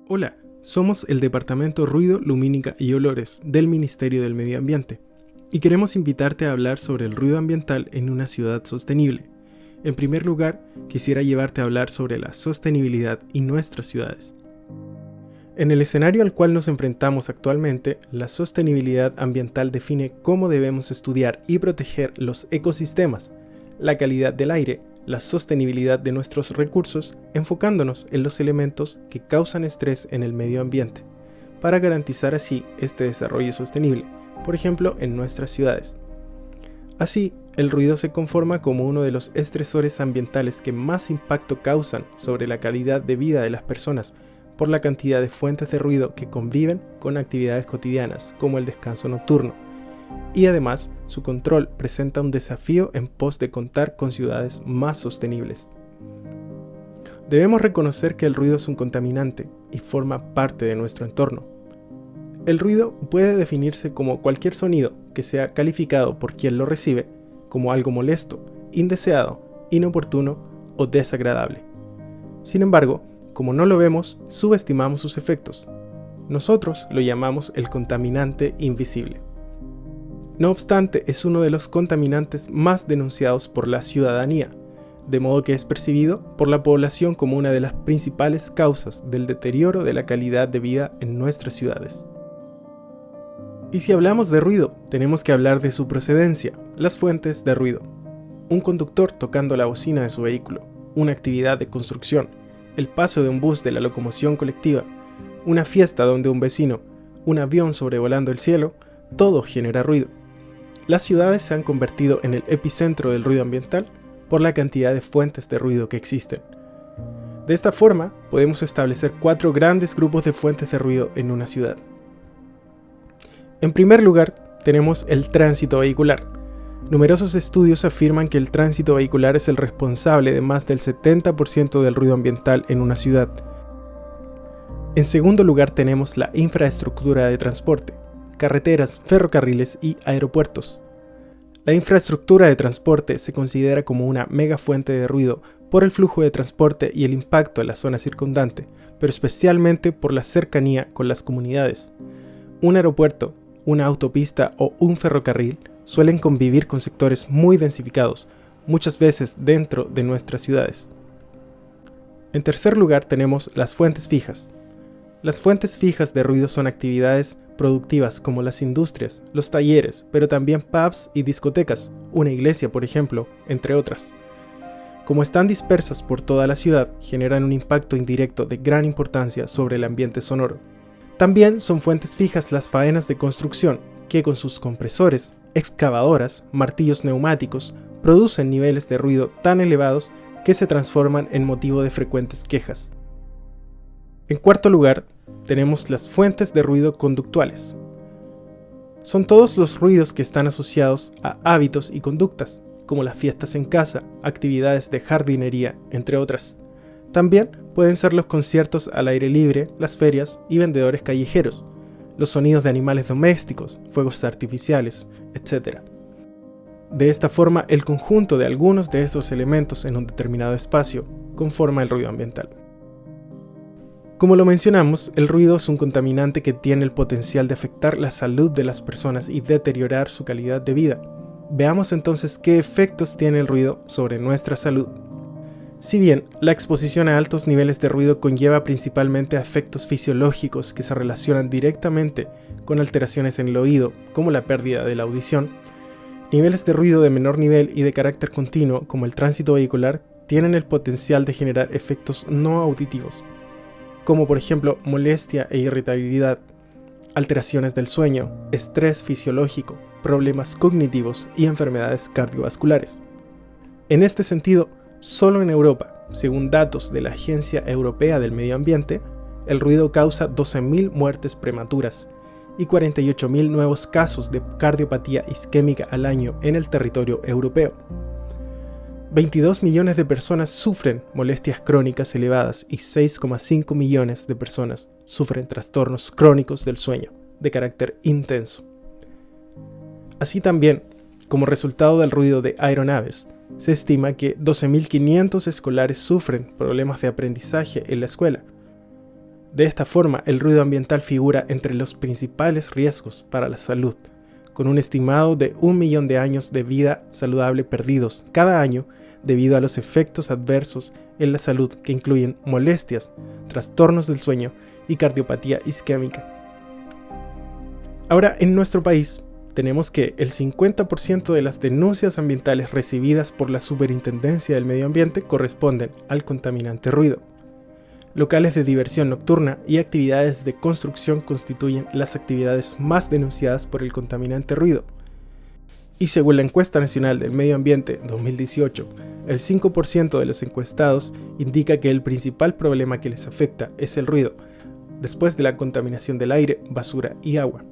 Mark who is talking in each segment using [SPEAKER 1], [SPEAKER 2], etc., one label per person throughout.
[SPEAKER 1] Hola, somos el Departamento Ruido, Lumínica y Olores del Ministerio del Medio Ambiente y queremos invitarte a hablar sobre el ruido ambiental en una ciudad sostenible. En primer lugar, quisiera llevarte a hablar sobre la sostenibilidad y nuestras ciudades. En el escenario al cual nos enfrentamos actualmente, la sostenibilidad ambiental define cómo debemos estudiar y proteger los ecosistemas, la calidad del aire, la sostenibilidad de nuestros recursos, enfocándonos en los elementos que causan estrés en el medio ambiente, para garantizar así este desarrollo sostenible, por ejemplo en nuestras ciudades. Así, el ruido se conforma como uno de los estresores ambientales que más impacto causan sobre la calidad de vida de las personas, por la cantidad de fuentes de ruido que conviven con actividades cotidianas, como el descanso nocturno. Y además, su control presenta un desafío en pos de contar con ciudades más sostenibles. Debemos reconocer que el ruido es un contaminante y forma parte de nuestro entorno. El ruido puede definirse como cualquier sonido que sea calificado por quien lo recibe como algo molesto, indeseado, inoportuno o desagradable. Sin embargo, como no lo vemos, subestimamos sus efectos. Nosotros lo llamamos el contaminante invisible. No obstante, es uno de los contaminantes más denunciados por la ciudadanía, de modo que es percibido por la población como una de las principales causas del deterioro de la calidad de vida en nuestras ciudades. Y si hablamos de ruido, tenemos que hablar de su procedencia, las fuentes de ruido. Un conductor tocando la bocina de su vehículo, una actividad de construcción, el paso de un bus de la locomoción colectiva, una fiesta donde un vecino, un avión sobrevolando el cielo, todo genera ruido. Las ciudades se han convertido en el epicentro del ruido ambiental por la cantidad de fuentes de ruido que existen. De esta forma, podemos establecer 4 grandes grupos de fuentes de ruido en una ciudad. En primer lugar, tenemos el tránsito vehicular. Numerosos estudios afirman que el tránsito vehicular es el responsable de más del 70% del ruido ambiental en una ciudad. En segundo lugar, tenemos la infraestructura de transporte, carreteras, ferrocarriles y aeropuertos. La infraestructura de transporte se considera como una mega fuente de ruido por el flujo de transporte y el impacto en la zona circundante, pero especialmente por la cercanía con las comunidades. Un aeropuerto, una autopista o un ferrocarril suelen convivir con sectores muy densificados, muchas veces dentro de nuestras ciudades. En tercer lugar tenemos las fuentes fijas. Las fuentes fijas de ruido son actividades productivas como las industrias, los talleres, pero también pubs y discotecas, una iglesia por ejemplo, entre otras. Como están dispersas por toda la ciudad, generan un impacto indirecto de gran importancia sobre el ambiente sonoro. También son fuentes fijas las faenas de construcción, que con sus compresores, excavadoras, martillos neumáticos, producen niveles de ruido tan elevados que se transforman en motivo de frecuentes quejas. En cuarto lugar, tenemos las fuentes de ruido conductuales. Son todos los ruidos que están asociados a hábitos y conductas, como las fiestas en casa, actividades de jardinería, entre otras. También pueden ser los conciertos al aire libre, las ferias y vendedores callejeros, los sonidos de animales domésticos, fuegos artificiales, etc. De esta forma, el conjunto de algunos de estos elementos en un determinado espacio conforma el ruido ambiental. Como lo mencionamos, el ruido es un contaminante que tiene el potencial de afectar la salud de las personas y deteriorar su calidad de vida. Veamos entonces qué efectos tiene el ruido sobre nuestra salud. Si bien la exposición a altos niveles de ruido conlleva principalmente a efectos fisiológicos que se relacionan directamente con alteraciones en el oído, como la pérdida de la audición, niveles de ruido de menor nivel y de carácter continuo, como el tránsito vehicular, tienen el potencial de generar efectos no auditivos, como por ejemplo molestia e irritabilidad, alteraciones del sueño, estrés fisiológico, problemas cognitivos y enfermedades cardiovasculares. En este sentido, solo en Europa, según datos de la Agencia Europea del Medio Ambiente, el ruido causa 12.000 muertes prematuras y 48.000 nuevos casos de cardiopatía isquémica al año en el territorio europeo. 22 millones de personas sufren molestias crónicas elevadas y 6,5 millones de personas sufren trastornos crónicos del sueño de carácter intenso. Así también, como resultado del ruido de aeronaves, se estima que 12.500 escolares sufren problemas de aprendizaje en la escuela. De esta forma, el ruido ambiental figura entre los principales riesgos para la salud, con un estimado de 1 millón de años de vida saludable perdidos cada año debido a los efectos adversos en la salud que incluyen molestias, trastornos del sueño y cardiopatía isquémica. Ahora, en nuestro país, tenemos que el 50% de las denuncias ambientales recibidas por la Superintendencia del Medio Ambiente corresponden al contaminante ruido. Locales de diversión nocturna y actividades de construcción constituyen las actividades más denunciadas por el contaminante ruido. Y según la Encuesta Nacional del Medio Ambiente 2018, el 5% de los encuestados indica que el principal problema que les afecta es el ruido, después de la contaminación del aire, basura y agua.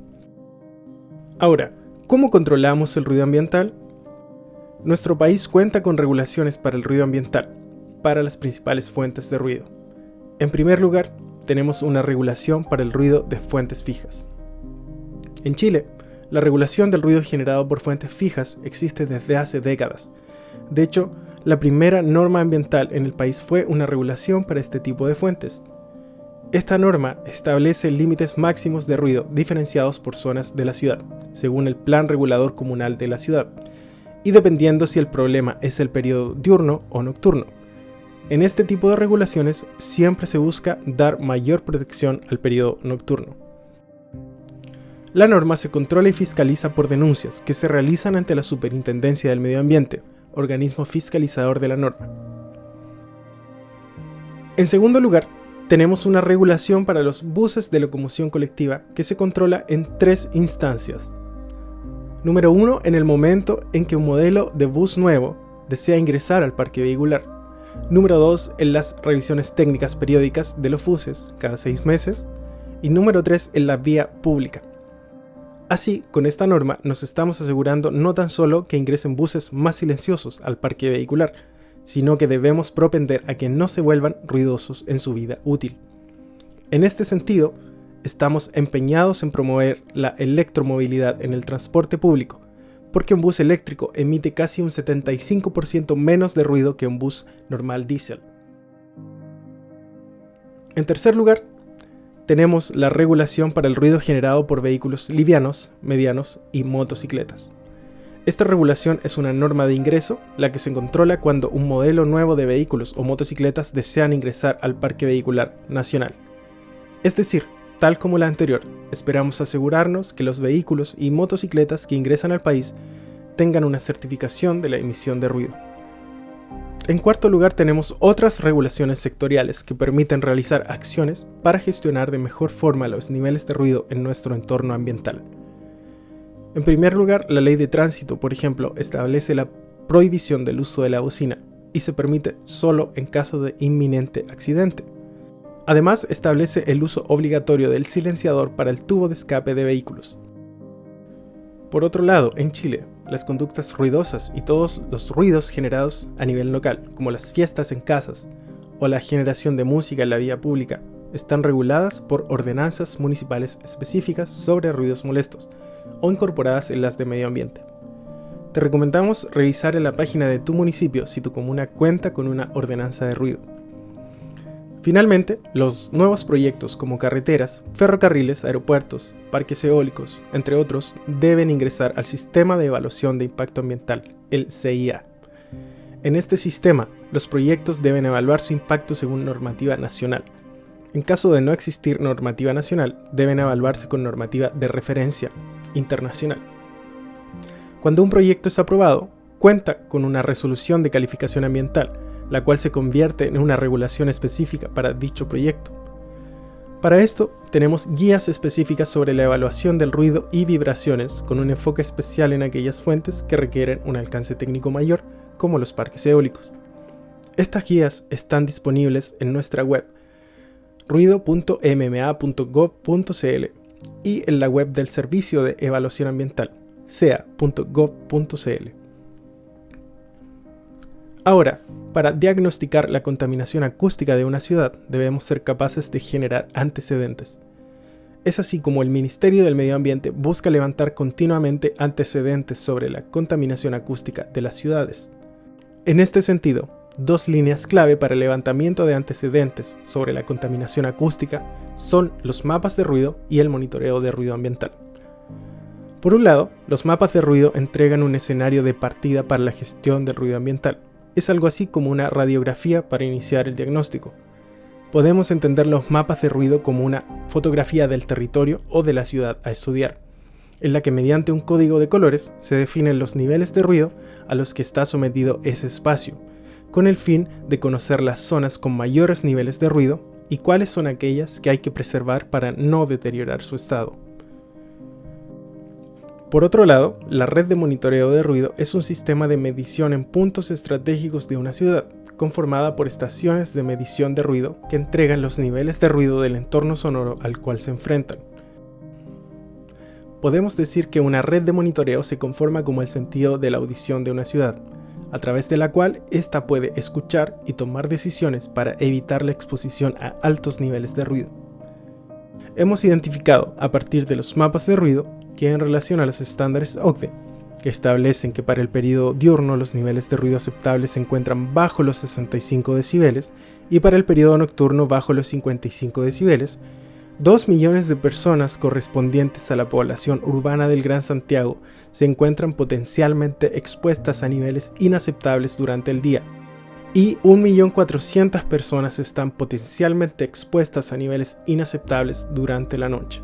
[SPEAKER 1] Ahora, ¿cómo controlamos el ruido ambiental? Nuestro país cuenta con regulaciones para el ruido ambiental, para las principales fuentes de ruido. En primer lugar, tenemos una regulación para el ruido de fuentes fijas. En Chile, la regulación del ruido generado por fuentes fijas existe desde hace décadas. De hecho, la primera norma ambiental en el país fue una regulación para este tipo de fuentes. Esta norma establece límites máximos de ruido diferenciados por zonas de la ciudad, según el Plan Regulador Comunal de la ciudad, y dependiendo si el problema es el periodo diurno o nocturno. En este tipo de regulaciones siempre se busca dar mayor protección al periodo nocturno. La norma se controla y fiscaliza por denuncias que se realizan ante la Superintendencia del Medio Ambiente, organismo fiscalizador de la norma. En segundo lugar, tenemos una regulación para los buses de locomoción colectiva que se controla en 3 instancias. Número 1, en el momento en que un modelo de bus nuevo desea ingresar al parque vehicular. Número 2, en las revisiones técnicas periódicas de los buses, cada 6 meses. Y número 3, en la vía pública. Así, con esta norma nos estamos asegurando no tan solo que ingresen buses más silenciosos al parque vehicular, sino que debemos propender a que no se vuelvan ruidosos en su vida útil. En este sentido, estamos empeñados en promover la electromovilidad en el transporte público, porque un bus eléctrico emite casi un 75% menos de ruido que un bus normal diésel. En tercer lugar, tenemos la regulación para el ruido generado por vehículos livianos, medianos y motocicletas. Esta regulación es una norma de ingreso, la que se controla cuando un modelo nuevo de vehículos o motocicletas desean ingresar al parque vehicular nacional. Es decir, tal como la anterior, esperamos asegurarnos que los vehículos y motocicletas que ingresan al país tengan una certificación de la emisión de ruido. En cuarto lugar, tenemos otras regulaciones sectoriales que permiten realizar acciones para gestionar de mejor forma los niveles de ruido en nuestro entorno ambiental. En primer lugar, la ley de tránsito, por ejemplo, establece la prohibición del uso de la bocina y se permite solo en caso de inminente accidente. Además, establece el uso obligatorio del silenciador para el tubo de escape de vehículos. Por otro lado, en Chile, las conductas ruidosas y todos los ruidos generados a nivel local, como las fiestas en casas o la generación de música en la vía pública, están reguladas por ordenanzas municipales específicas sobre ruidos molestos o incorporadas en las de medio ambiente. Te recomendamos revisar en la página de tu municipio si tu comuna cuenta con una ordenanza de ruido. Finalmente, los nuevos proyectos como carreteras, ferrocarriles, aeropuertos, parques eólicos, entre otros, deben ingresar al Sistema de Evaluación de Impacto Ambiental, el CIA. En este sistema, los proyectos deben evaluar su impacto según normativa nacional. En caso de no existir normativa nacional, deben evaluarse con normativa de referencia internacional. Cuando un proyecto es aprobado, cuenta con una resolución de calificación ambiental, la cual se convierte en una regulación específica para dicho proyecto. Para esto, tenemos guías específicas sobre la evaluación del ruido y vibraciones, con un enfoque especial en aquellas fuentes que requieren un alcance técnico mayor, como los parques eólicos. Estas guías están disponibles en nuestra web, ruido.mma.gov.cl, y en la web del Servicio de Evaluación Ambiental, sea.gov.cl. Ahora, para diagnosticar la contaminación acústica de una ciudad, debemos ser capaces de generar antecedentes. Es así como el Ministerio del Medio Ambiente busca levantar continuamente antecedentes sobre la contaminación acústica de las ciudades. En este sentido, Dos líneas clave para el levantamiento de antecedentes sobre la contaminación acústica son los mapas de ruido y el monitoreo de ruido ambiental. Por un lado, los mapas de ruido entregan un escenario de partida para la gestión del ruido ambiental. Es algo así como una radiografía para iniciar el diagnóstico. Podemos entender los mapas de ruido como una fotografía del territorio o de la ciudad a estudiar, en la que mediante un código de colores se definen los niveles de ruido a los que está sometido ese espacio, con el fin de conocer las zonas con mayores niveles de ruido y cuáles son aquellas que hay que preservar para no deteriorar su estado. Por otro lado, la red de monitoreo de ruido es un sistema de medición en puntos estratégicos de una ciudad, conformada por estaciones de medición de ruido que entregan los niveles de ruido del entorno sonoro al cual se enfrentan. Podemos decir que una red de monitoreo se conforma como el sentido de la audición de una ciudad, a través de la cual ésta puede escuchar y tomar decisiones para evitar la exposición a altos niveles de ruido. Hemos identificado, a partir de los mapas de ruido, que en relación a los estándares OCDE, que establecen que para el periodo diurno los niveles de ruido aceptables se encuentran bajo los 65 decibeles y para el periodo nocturno bajo los 55 decibeles, 2 millones de personas correspondientes a la población urbana del Gran Santiago se encuentran potencialmente expuestas a niveles inaceptables durante el día, y 1.400.000 personas están potencialmente expuestas a niveles inaceptables durante la noche.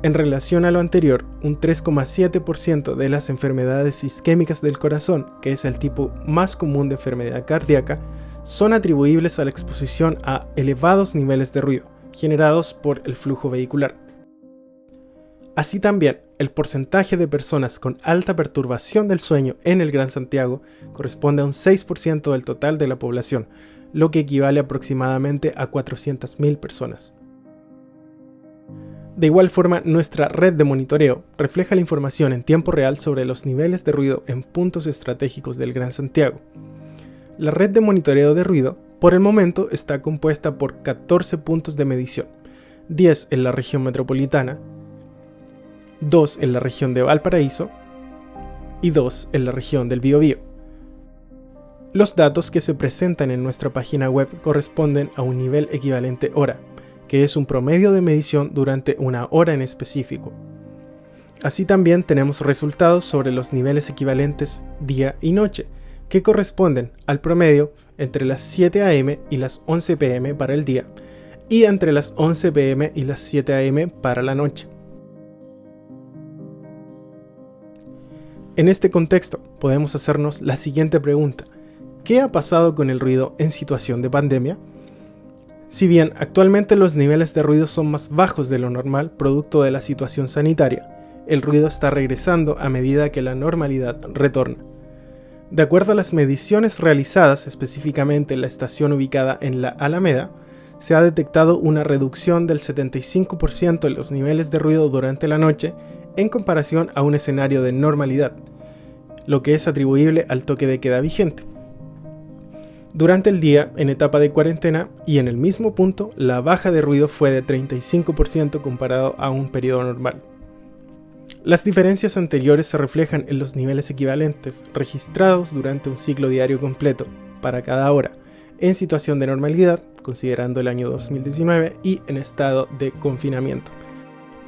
[SPEAKER 1] En relación a lo anterior, un 3,7% de las enfermedades isquémicas del corazón, que es el tipo más común de enfermedad cardíaca, son atribuibles a la exposición a elevados niveles de ruido, generados por el flujo vehicular. Así también, el porcentaje de personas con alta perturbación del sueño en el Gran Santiago corresponde a un 6% del total de la población, lo que equivale aproximadamente a 400.000 personas. De igual forma, nuestra red de monitoreo refleja la información en tiempo real sobre los niveles de ruido en puntos estratégicos del Gran Santiago. La red de monitoreo de ruido, por el momento, está compuesta por 14 puntos de medición, 10 en la región metropolitana, 2 en la región de Valparaíso y 2 en la región del Biobío. Los datos que se presentan en nuestra página web corresponden a un nivel equivalente hora, que es un promedio de medición durante una hora en específico. Así también tenemos resultados sobre los niveles equivalentes día y noche, que corresponden al promedio entre las 7 am y las 11 pm para el día, y entre las 11 pm y las 7 am para la noche. En este contexto, podemos hacernos la siguiente pregunta: ¿qué ha pasado con el ruido en situación de pandemia? Si bien actualmente los niveles de ruido son más bajos de lo normal producto de la situación sanitaria, el ruido está regresando a medida que la normalidad retorna. De acuerdo a las mediciones realizadas específicamente en la estación ubicada en la Alameda, se ha detectado una reducción del 75% en los niveles de ruido durante la noche en comparación a un escenario de normalidad, lo que es atribuible al toque de queda vigente. Durante el día, en etapa de cuarentena y en el mismo punto, la baja de ruido fue de 35% comparado a un periodo normal. Las diferencias anteriores se reflejan en los niveles equivalentes registrados durante un ciclo diario completo para cada hora, en situación de normalidad, considerando el año 2019, y en estado de confinamiento.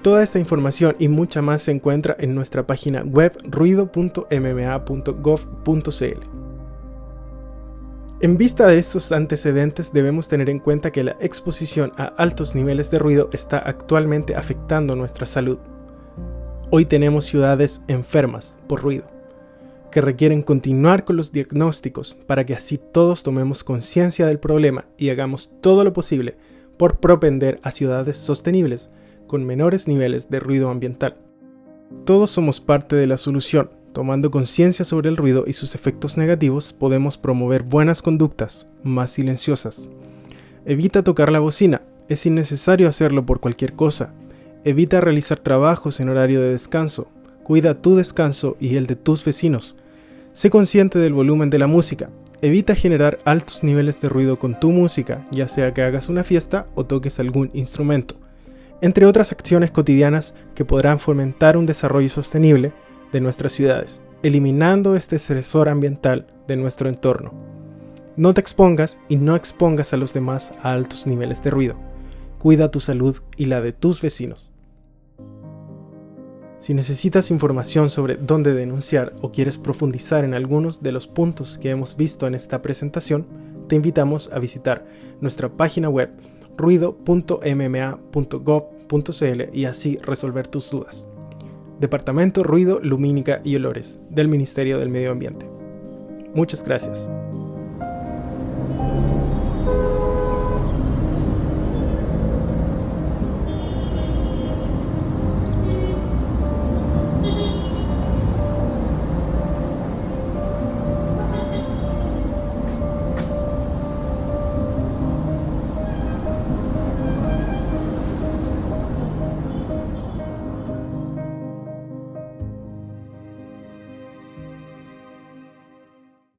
[SPEAKER 1] Toda esta información y mucha más se encuentra en nuestra página web ruido.mma.gov.cl. En vista de estos antecedentes, debemos tener en cuenta que la exposición a altos niveles de ruido está actualmente afectando nuestra salud. Hoy tenemos ciudades enfermas por ruido, que requieren continuar con los diagnósticos para que así todos tomemos conciencia del problema y hagamos todo lo posible por propender a ciudades sostenibles con menores niveles de ruido ambiental. Todos somos parte de la solución. Tomando conciencia sobre el ruido y sus efectos negativos, podemos promover buenas conductas, más silenciosas. Evita tocar la bocina, es innecesario hacerlo por cualquier cosa. Evita realizar trabajos en horario de descanso. Cuida tu descanso y el de tus vecinos. Sé consciente del volumen de la música. Evita generar altos niveles de ruido con tu música, ya sea que hagas una fiesta o toques algún instrumento. Entre otras acciones cotidianas que podrán fomentar un desarrollo sostenible de nuestras ciudades, eliminando este estresor ambiental de nuestro entorno. No te expongas y no expongas a los demás a altos niveles de ruido. Cuida tu salud y la de tus vecinos. Si necesitas información sobre dónde denunciar o quieres profundizar en algunos de los puntos que hemos visto en esta presentación, te invitamos a visitar nuestra página web ruido.mma.gov.cl y así resolver tus dudas. Departamento Ruido, Lumínica y Olores del Ministerio del Medio Ambiente. Muchas gracias.